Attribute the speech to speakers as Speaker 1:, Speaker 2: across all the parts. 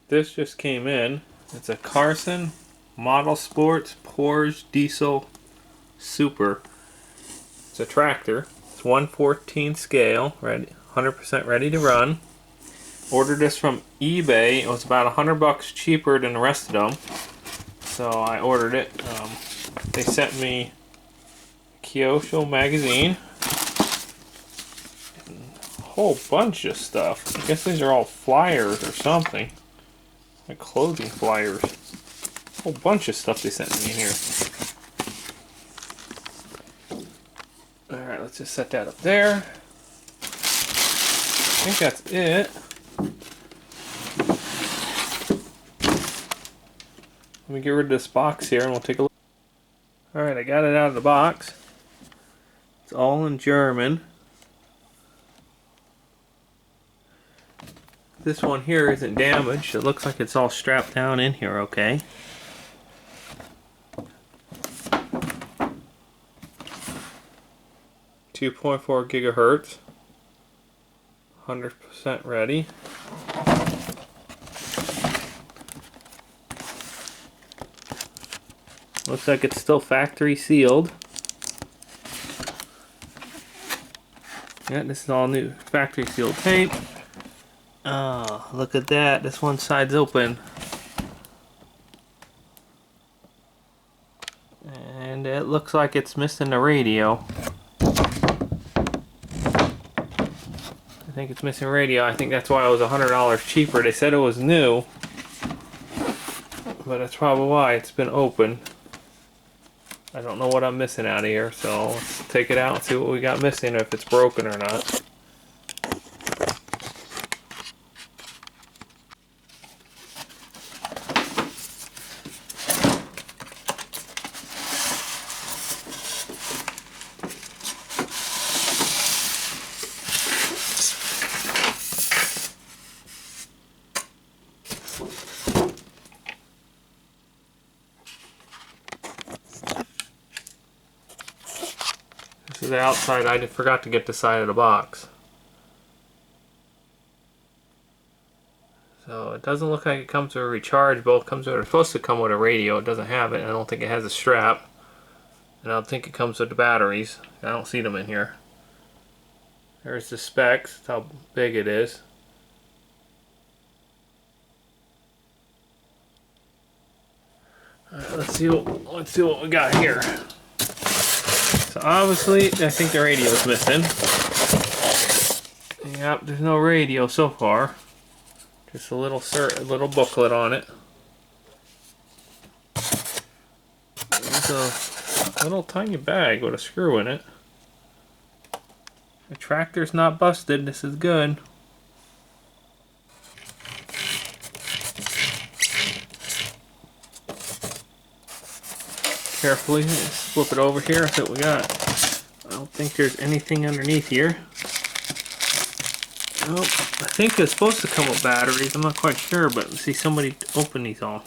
Speaker 1: This just came in. It's a Carson Model Sports Porsche Diesel Super. It's a tractor. It's 1/14 scale, ready, 100% ready to run. Ordered this from eBay. It was about $100 cheaper than the rest of them, so I ordered it. They sent me a Kyosho magazine, a whole bunch of stuff. I guess these are all flyers or something, like clothing flyers. A whole bunch of stuff they sent me in here. Alright, let's just set that up there. I think that's it. Let me get rid of this box here and we'll take a look. Alright, I got it out of the box. It's all in German. This one here isn't damaged. It looks like it's all strapped down in here okay. .4 gigahertz. 100% ready. Looks like it's still factory sealed. Yeah, this is all new factory sealed tape. Oh, look at that. This one side's open. And it looks like it's missing the radio. I think it's missing radio. I think that's why it was $100 cheaper. They said it was new, but that's probably why it's been open. I don't know what I'm missing out of here, so let's take it out and see what we got missing, if it's broken or not. This is the outside. I forgot to get the side of the box. So it doesn't look like it comes with a rechargeable. It comes with, it's supposed to come with a radio. It doesn't have it. I don't think it has a strap. And I don't think it comes with the batteries. I don't see them in here. There's the specs. That's how big it is. Alright, let's see what we got here. So obviously, I think the radio is missing. Yep, there's no radio so far. Just a little booklet on it. There's a little tiny bag with a screw in it. The tractor's not busted. This is good. Carefully, let's flip it over here. See what we got. I don't think there's anything underneath here. Nope. I think it's supposed to come with batteries. I'm not quite sure, but see somebody open these all.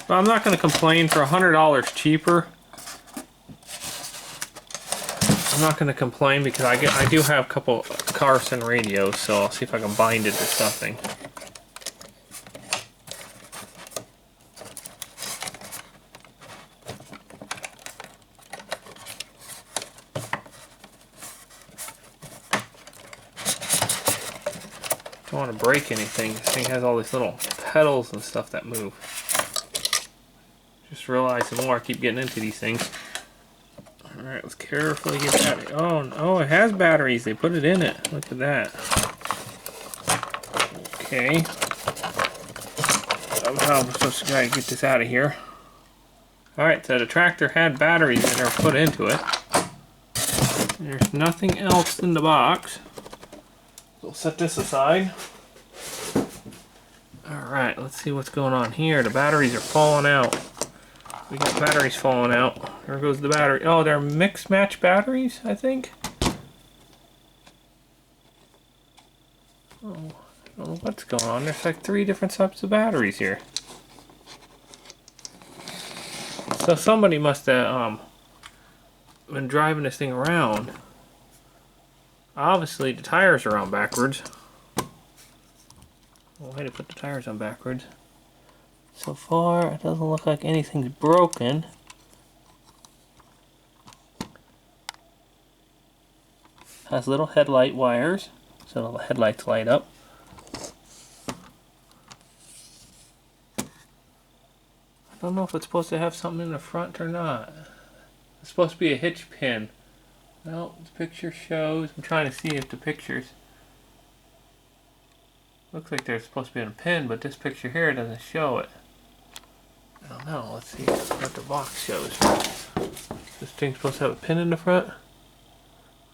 Speaker 1: But I'm not going to complain. For $100 cheaper, I'm not going to complain because I do have a couple Carson radios, so I'll see if I can bind it to something. Don't want to break anything. This thing has all these little pedals and stuff that move. Just realized the more I keep getting into these things. Alright, let's carefully get that. Oh, it has batteries. They put it in it. Look at that. Okay. Somehow I'm supposed to try to get this out of here. Alright, so the tractor had batteries that are put into it. There's nothing else in the box. We'll set this aside. Alright, let's see what's going on here. The batteries are falling out. We got batteries falling out. There goes the battery. Oh, they're mixed match batteries, I think. Oh, I don't know what's going on. There's like 3 different types of batteries here. So somebody must have when driving this thing around, obviously the tires are on backwards. Why to put the tires on backwards? So far, it doesn't look like anything's broken. Has little headlight wires, so the headlights light up. I don't know if it's supposed to have something in the front or not. It's supposed to be a hitch pin. No, the picture shows. I'm trying to see if the pictures. Looks like they're supposed to be in a pin, but this picture here doesn't show it. I don't know. Let's see what the box shows. This thing's supposed to have a pin in the front?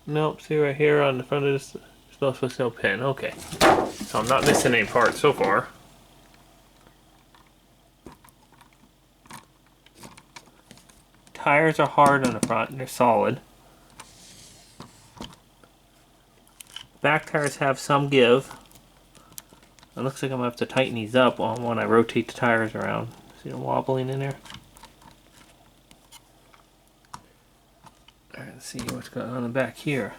Speaker 1: Nope. See right here on the front of this, it's not supposed to have a pin. Okay. So I'm not missing any parts so far. Tires are hard on the front. They're solid. Back tires have some give. It looks like I'm going to have to tighten these up when I rotate the tires around. See them wobbling in there? Alright, let's see what's going on in the back here.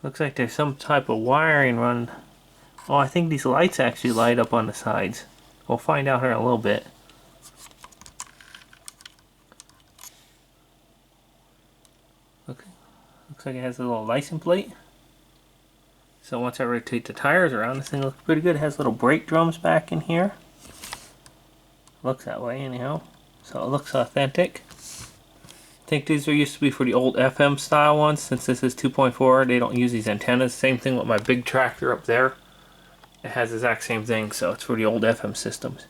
Speaker 1: Looks like there's some type of wiring running. Oh, I think these lights actually light up on the sides. We'll find out here in a little bit. Looks like it has a little license plate. So once I rotate the tires around, this thing looks pretty good. It has little brake drums back in here. Looks that way anyhow. So it looks authentic. I think these used to be for the old FM style ones. Since this is 2.4, they don't use these antennas. Same thing with my big tractor up there. It has the exact same thing, so it's for the old FM systems.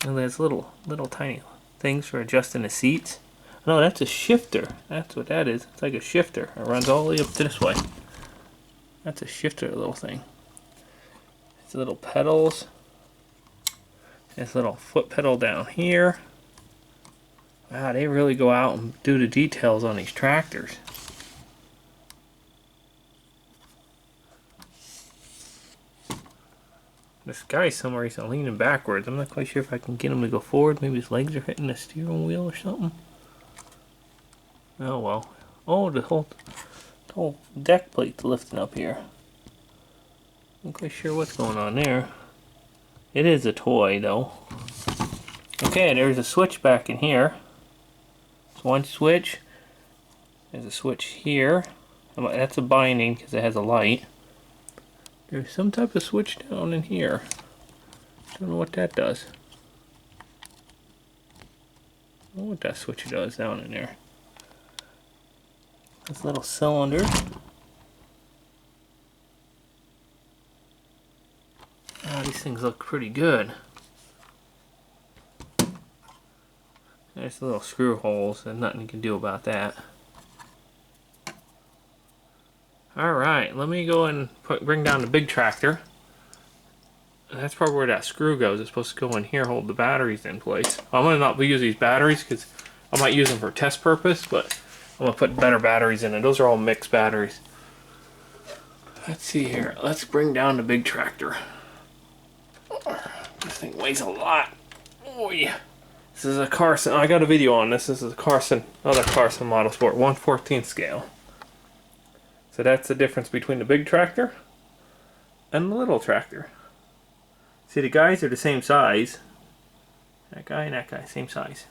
Speaker 1: And there's little tiny things for adjusting the seats. No, that's a shifter. That's what that is. It's like a shifter. It runs all the way up to this way. That's a shifter little thing. It's little pedals. This little foot pedal down here. Wow, they really go out and do the details on these tractors. This guy's somewhere he's leaning backwards. I'm not quite sure if I can get him to go forward. Maybe his legs are hitting the steering wheel or something. Oh well. Oh, the whole deck plate's lifting up here. I'm not quite sure what's going on there. It is a toy though. Okay, there's a switch back in here. It's one switch. There's a switch here. That's a binding because it has a light. There's some type of switch down in here. Don't know what that does. I don't know what that switch does down in there. This little cylinder. Ah, these things look pretty good. There's the little screw holes, and nothing you can do about that. Alright, let me go and bring down the big tractor. And that's probably where that screw goes. It's supposed to go in here, hold the batteries in place. I'm going to not use these batteries because I might use them for test purpose, but I'm going to put better batteries in it. Those are all mixed batteries. Let's see here. Let's bring down the big tractor. This thing weighs a lot. Oh yeah. This is a Carson. I got a video on this. This is a Carson, another Carson Model Sport, 1/14 scale. So that's the difference between the big tractor and the little tractor. See, the guys are the same size. That guy and that guy, same size.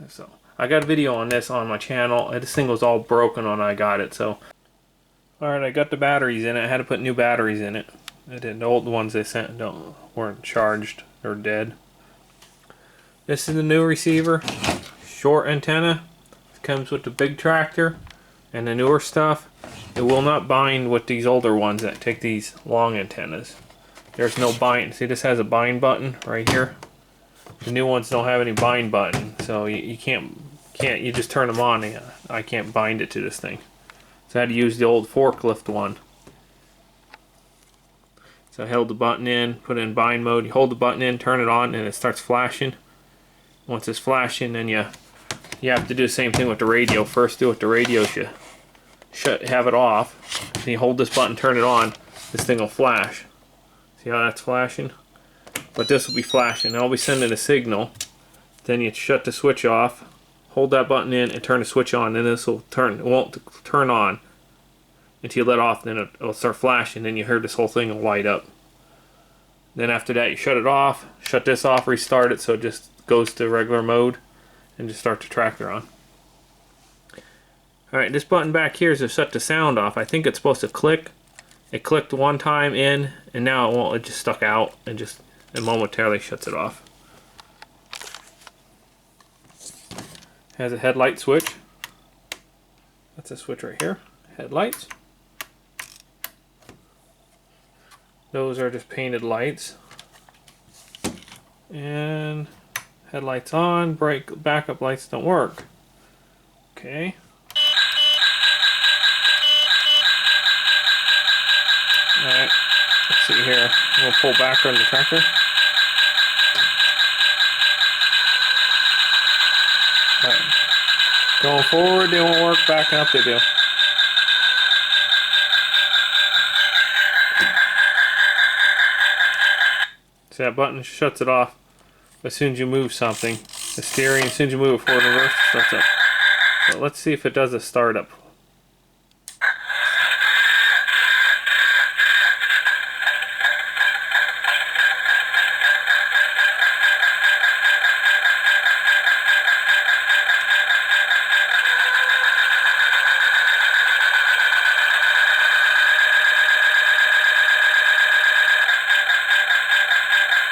Speaker 1: So I got a video on this on my channel. This thing was all broken when I got it. So, alright, I got the batteries in it. I had to put new batteries in it. The old ones they sent weren't charged or dead. This is the new receiver. Short antenna. It comes with the big tractor and the newer stuff. It will not bind with these older ones that take these long antennas. There's no bind. See, this has a bind button right here. The new ones don't have any bind button, so you can't you just turn them on. I can't bind it to this thing. So I had to use the old forklift one. So I held the button in, put it in bind mode. You hold the button in, turn it on, and it starts flashing. Once it's flashing, then you have to do the same thing with the radio. First do with the radio, you have it off. Then you hold this button, turn it on, this thing will flash. See how that's flashing? But this will be flashing. I'll be sending a signal then you shut the switch off, hold that button in, and turn the switch on. Then this will turn. It won't turn on until you let off. Then it'll start flashing. Then you hear this whole thing will light up. Then after that, you shut it off, shut this off, restart it so it just goes to regular mode, and just start the tractor on. Alright, this button back here is to shut the sound off. I think it's supposed to click. It clicked one time in, and now it won't. It just stuck out and just momentarily shuts it off. Has a headlight switch. That's a switch right here. Headlights. Those are just painted lights. And headlights on, brake, backup lights don't work. Okay. Alright, let's see here. I'm going to pull back on the tractor. Alright. Going forward, they won't work. Backing up, they do. See, that button shuts it off as soon as you move something. The steering, as soon as you move it forward and reverse, it starts up. So let's see if it does a startup.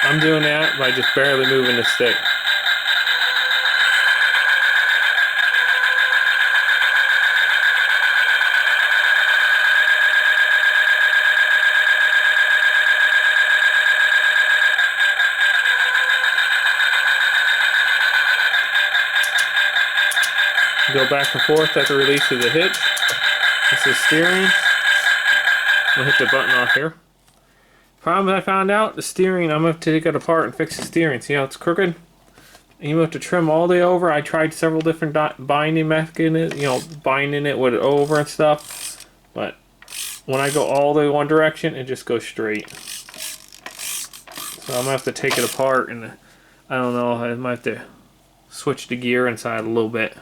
Speaker 1: I'm doing that by just barely moving the stick. Go back and forth at the release of the hitch. This is steering. We'll hit the button off here. Problem I found out, the steering, I'm going to take it apart and fix the steering. See how it's crooked? And you have to trim all the way over. I tried several different binding mechanisms, binding it with it over and stuff. But when I go all the way one direction, it just goes straight. So I'm going to have to take it apart, and I don't know, I might have to switch the gear inside a little bit.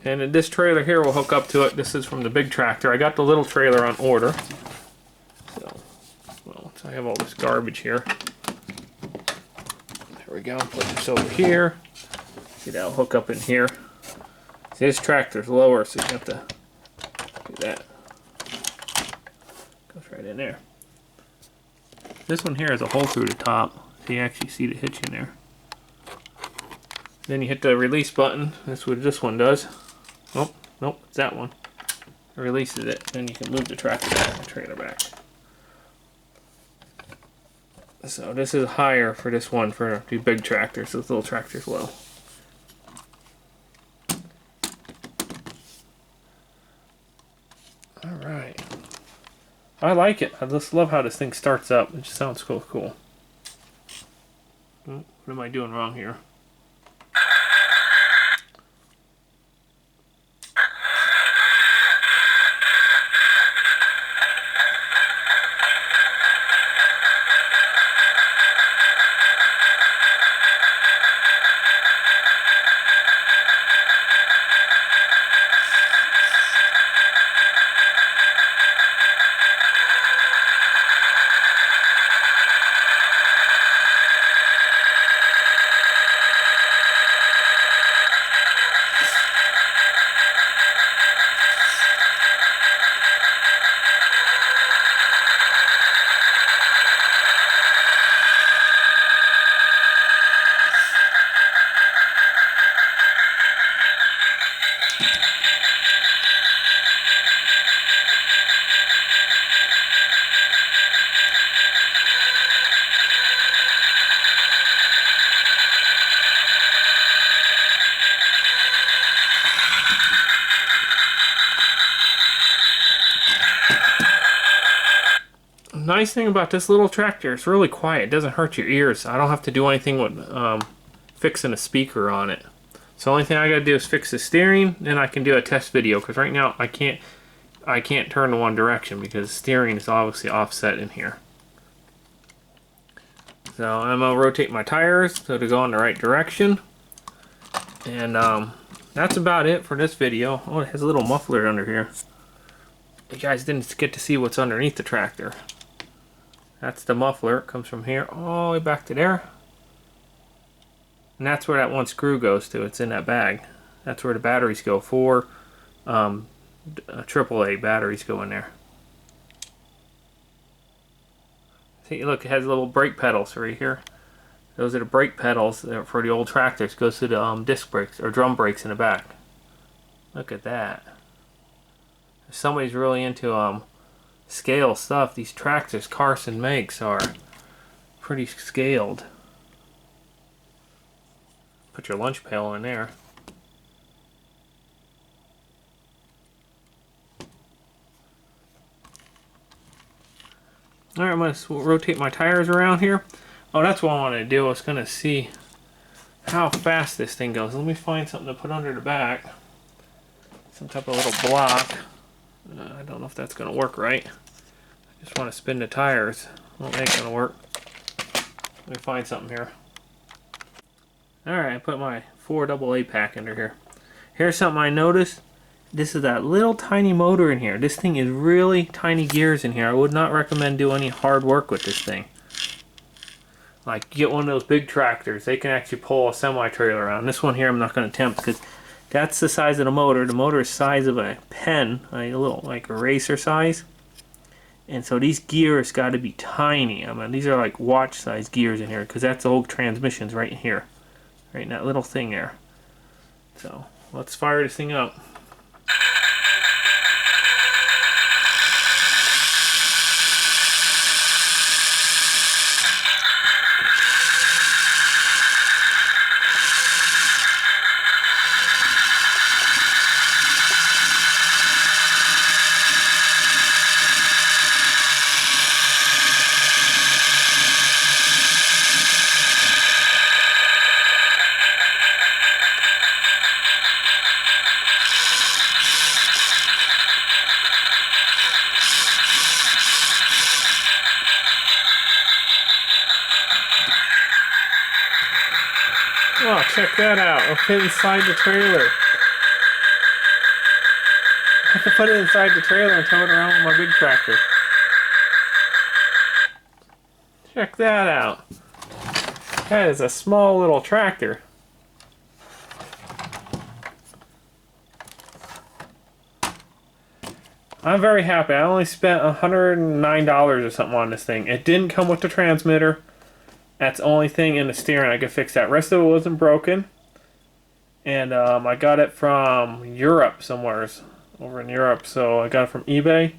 Speaker 1: And this trailer here will hook up to it. This is from the big tractor. I got the little trailer on order. So I have all this garbage here. There we go. Put this over here. See, that'll hook up in here. See, this tractor's lower, so you have to do that. Goes right in there. This one here has a hole through the top, so you actually see the hitch in there. Then you hit the release button. That's what this one does. Oh, nope, it's that one. It releases it, then you can move the tractor back, the trailer back. So this is higher for this one for the big tractors. This little tractor's low. Alright. I like it. I just love how this thing starts up. It just sounds so cool. What am I doing wrong here? Nice thing about this little tractor, it's really quiet. It doesn't hurt your ears. I don't have to do anything with fixing a speaker on it. So the only thing I gotta do is fix the steering, then I can do a test video, because right now I can't turn in one direction because the steering is obviously offset in here. So I'm gonna rotate my tires so to go in the right direction. And that's about it for this video. Oh, it has a little muffler under here. You guys didn't get to see what's underneath the tractor. That's the muffler. It comes from here all the way back to there. And that's where that one screw goes to. It's in that bag. That's where the batteries go. 4 AAA batteries go in there. See, look, it has little brake pedals right here. Those are the brake pedals for the old tractors. It goes to the disc brakes or drum brakes in the back. Look at that. If somebody's really into scale stuff, these tractors Carson makes are pretty scaled. Put your lunch pail in there. Alright, I'm going to rotate my tires around here. Oh, that's what I wanted to do. I was going to see how fast this thing goes. Let me find something to put under the back. Some type of little block. I don't know if that's going to work right. I just want to spin the tires. Well, it ain't going to work. Let me find something here. Alright, I put my 4 AA pack under here. Here's something I noticed. This is that little tiny motor in here. This thing is really tiny gears in here. I would not recommend doing any hard work with this thing. Like, get one of those big tractors. They can actually pull a semi-trailer around. This one here I'm not going to attempt because that's the size of the motor. The motor is the size of a pen, a little like eraser size. And so these gears got to be tiny. I mean, these are like watch size gears in here because that's the whole transmission's right in here. Right in that little thing there. So, let's fire this thing up. Oh, check that out. I'll fit inside the trailer. I can put it inside the trailer and tow it around with my big tractor. Check that out. That is a small little tractor. I'm very happy. I only spent $109 or something on this thing. It didn't come with the transmitter. That's the only thing in the steering. I could fix that. Rest of it wasn't broken. And I got it from Europe somewhere. Over in Europe. So I got it from eBay.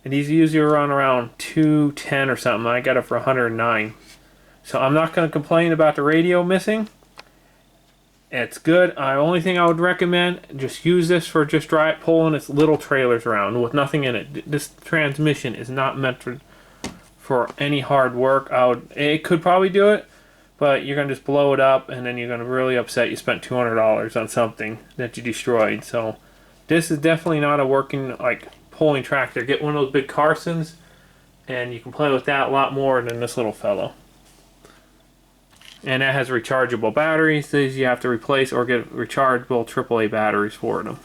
Speaker 1: And these usually run around $210 or something. I got it for $109. So I'm not going to complain about the radio missing. It's good. The only thing I would recommend, just use this for just pulling its little trailers around with nothing in it. This transmission is not meant for any hard work. It could probably do it, but you're going to just blow it up and then you're going to really upset you spent $200 on something that you destroyed. So this is definitely not a working, like, pulling tractor. Get one of those big Carsons and you can play with that a lot more than this little fellow. And that has rechargeable batteries. These you have to replace or get rechargeable AAA batteries for them.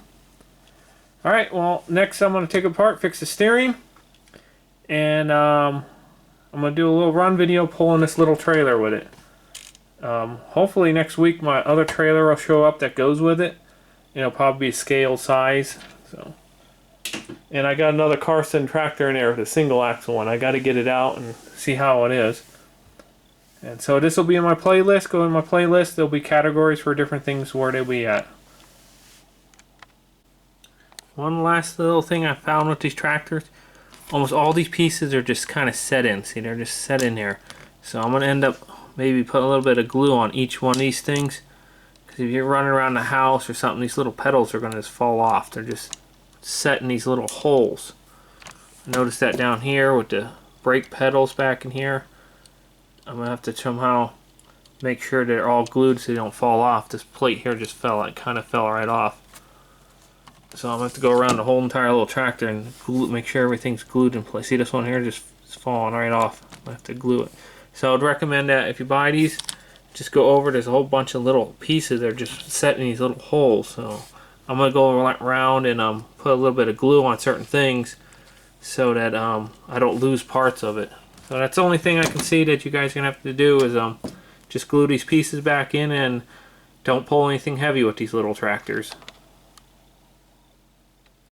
Speaker 1: Alright, well, next I'm going to take it apart, fix the steering, and I'm going to do a little run video pulling this little trailer with it. Hopefully next week my other trailer will show up that goes with it. It'll probably be scale size. So, and I got another Carson tractor in there, the single axle one. I got to get it out and see how it is. And so this will be in my playlist. Go in my playlist. There'll be categories for different things where they'll be at. One last little thing I found with these tractors. Almost all these pieces are just kind of set in. See, they're just set in there. So I'm going to end up maybe putting a little bit of glue on each one of these things. Because if you're running around the house or something, these little pedals are going to just fall off. They're just set in these little holes. Notice that down here with the brake pedals back in here. I'm going to have to somehow make sure they're all glued so they don't fall off. This plate here just fell, it kind of fell right off. So I'm going to have to go around the whole entire little tractor and glue, make sure everything's glued in place. See this one here just falling right off. I have to glue it. So I'd recommend that if you buy these, just go over. There's a whole bunch of little pieces that are just set in these little holes. So I'm gonna go around and put a little bit of glue on certain things so that I don't lose parts of it. So that's the only thing I can see that you guys are gonna have to do is just glue these pieces back in, and don't pull anything heavy with these little tractors.